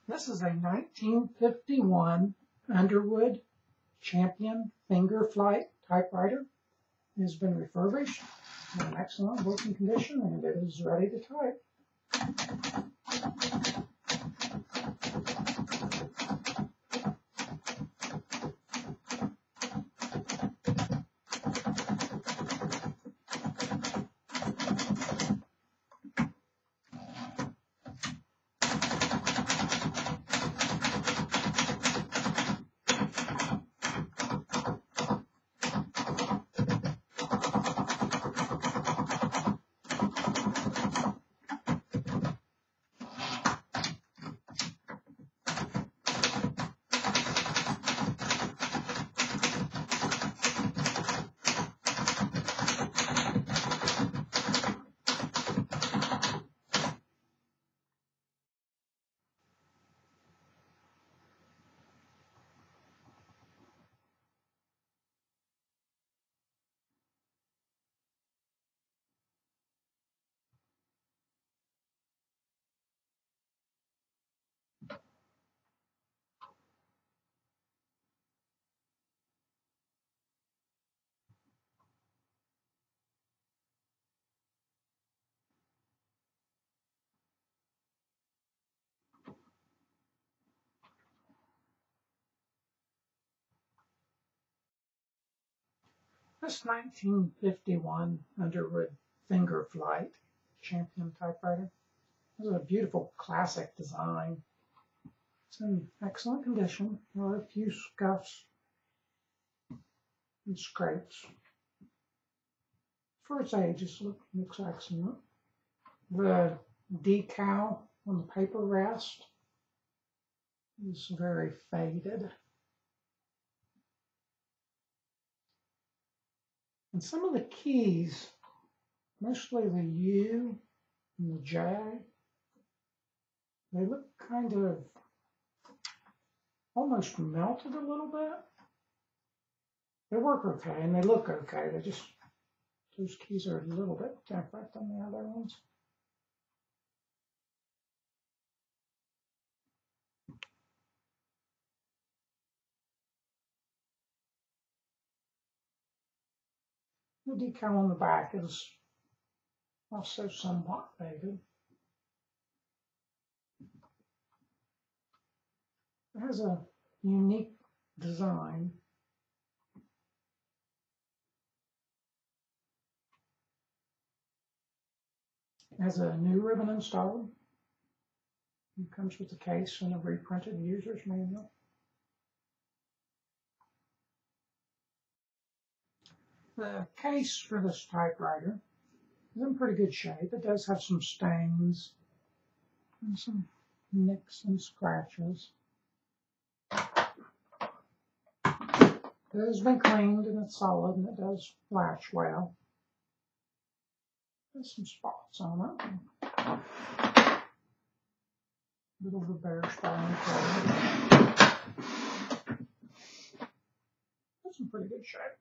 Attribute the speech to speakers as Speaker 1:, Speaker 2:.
Speaker 1: This is a 1951 Underwood Champion Finger Flite typewriter. It has been refurbished in excellent working condition and it is ready to type. This 1951 Underwood Finger Flite Champion typewriter is a beautiful classic design. It's in excellent condition. There are a few scuffs and scrapes. For its age, it looks excellent. The decal on the paper rest is very faded. And some of the keys, mostly the U and the J, they look kind of almost melted a little bit. They work okay and they look okay. Those keys are a little bit different than the other ones. The decal on the back is also somewhat faded. It has a unique design. It has a new ribbon installed. It comes with a case and a reprinted user's manual. The case for this typewriter is in pretty good shape. It does have some stains and some nicks and scratches. It has been cleaned and it's solid and it does latch well. There's some spots on it. A bit of a bare spot in the It's in pretty good shape.